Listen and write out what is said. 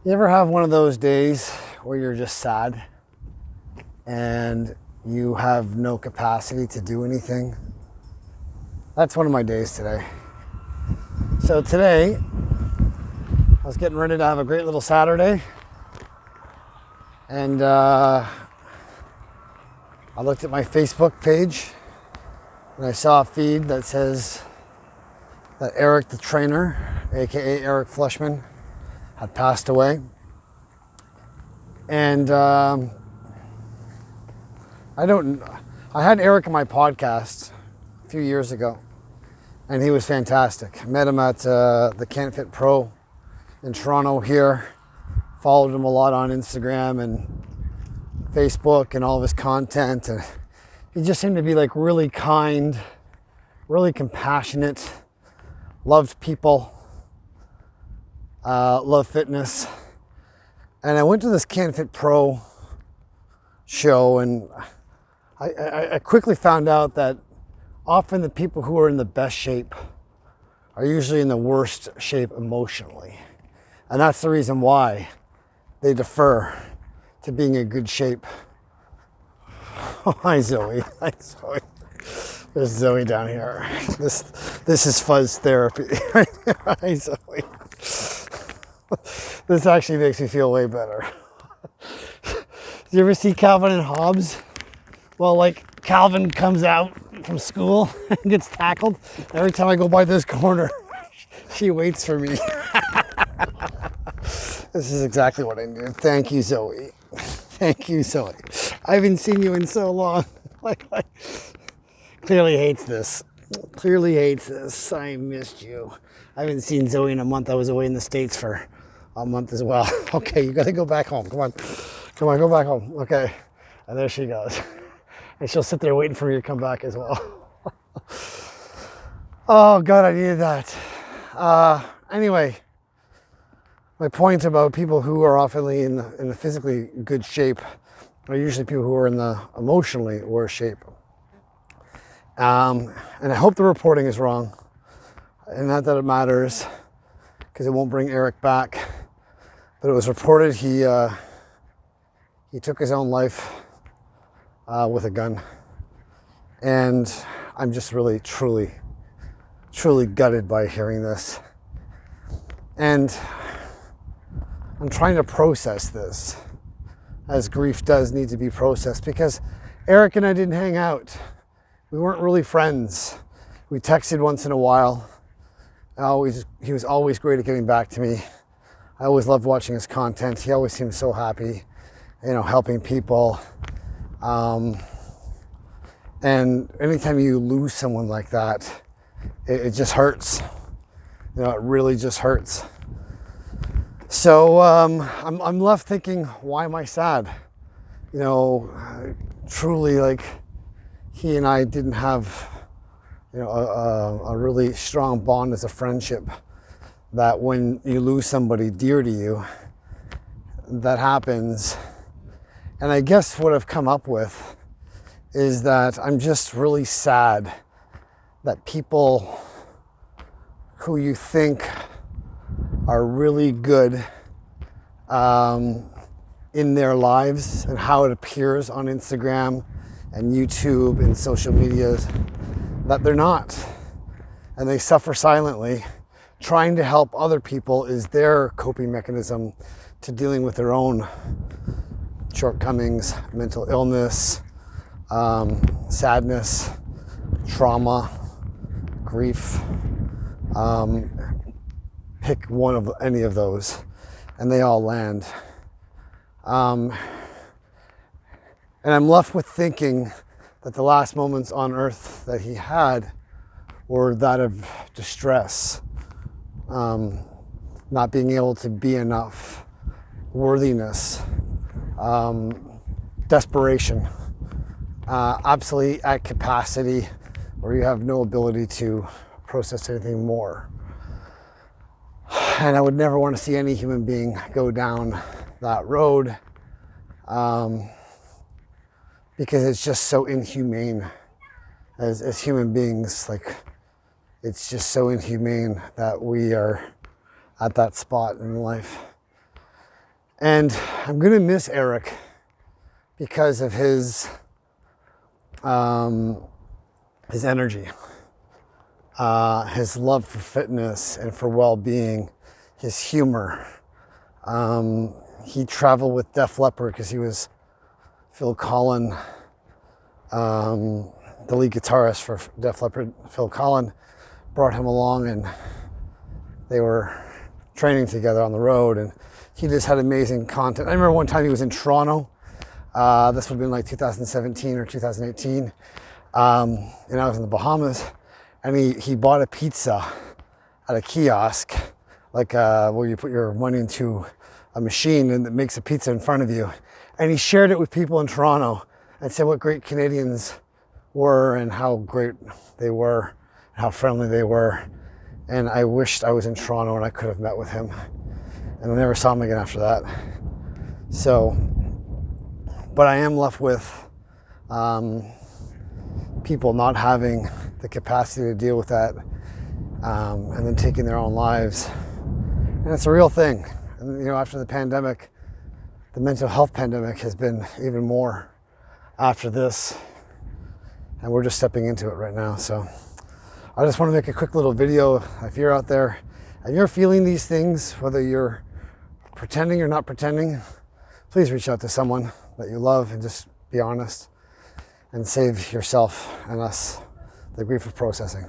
You ever have one of those days where you're just sad and you have no capacity to do anything? That's one of my days today. So today, I was getting ready to have a great little Saturday, and I looked at my Facebook page and I saw a feed that says that Eric the trainer, aka Eric Flushman, had passed away. And I had Eric on my podcast a few years ago, and he was fantastic. I met him at the Can't Fit Pro in Toronto here. Followed him a lot on Instagram and Facebook and all of his content, and he just seemed to be like really kind, really compassionate, loved people, loved fitness. And I went to this Can't Fit Pro show, and I quickly found out that often the people who are in the best shape are usually in the worst shape emotionally. And that's the reason why they defer to being in good shape. Oh, hi Zoe. Hi Zoe. There's Zoe down here. This is fuzz therapy. Hi Zoe. This actually makes me feel way better. Do you ever see Calvin and Hobbes? Well, like Calvin comes out from school and gets tackled. Every time I go by this corner, she waits for me. This is exactly what I need. Thank you, Zoe. Thank you, Zoe. I haven't seen you in so long. Clearly hates this. Clearly hates this. I missed you. I haven't seen Zoe in a month. I was away in the States for a month as well. Okay, you gotta go back home. Come on, go back home. Okay, and there she goes. And she'll sit there waiting for me to come back as well. Oh God, I needed that. Anyway, my point about people who are often in the physically good shape are usually people who are in the emotionally worse shape. And I hope the reporting is wrong, and not that it matters, because it won't bring Eric back. But it was reported he took his own life with a gun, and I'm just really, truly gutted by hearing this. And I'm trying to process this, as grief does need to be processed, because Eric and I didn't hang out. We weren't really friends. We texted once in a while. He was always great at getting back to me. I always loved watching his content. He always seemed so happy, helping people. And anytime you lose someone like that, it just hurts. It really just hurts. So I'm left thinking, why am I sad? Truly, like, he and I didn't have, a really strong bond as a friendship, that when you lose somebody dear to you, that happens. And I guess what I've come up with is that I'm just really sad that people who you think are really good in their lives and how it appears on Instagram and YouTube and social media, that they're not. And they suffer silently. Trying to help other people is their coping mechanism to dealing with their own shortcomings, mental illness, sadness, trauma, grief. Pick one of any of those, and they all land. And I'm left with thinking that the last moments on earth that he had were that of distress, not being able to be enough, worthiness, desperation, absolutely at capacity, where you have no ability to process anything more. And I would never want to see any human being go down that road, because it's just so inhumane as human beings. Like, it's just so inhumane that we are at that spot in life. And I'm gonna miss Eric because of his energy, his love for fitness and for well-being, his humor. He traveled with Def Leppard because he was Phil Collin, the lead guitarist for Def Leppard. Phil Collin brought him along, and they were training together on the road, and he just had amazing content. I remember one time he was in Toronto. This would have been like 2017 or 2018. And I was in the Bahamas, and he bought a pizza at a kiosk, like where you put your money into a machine and it makes a pizza in front of you. And he shared it with people in Toronto and said what great Canadians were and how great they were, how friendly they were. And I wished I was in Toronto and I could have met with him. And I never saw him again after that. So, but I am left with people not having the capacity to deal with that, and then taking their own lives. And it's a real thing. And, you know, after the pandemic, the mental health pandemic has been even more after this. And we're just stepping into it right now. So I just want to make a quick little video. If you're out there and you're feeling these things, whether you're pretending or not pretending, please reach out to someone that you love and just be honest and save yourself and us the grief of processing.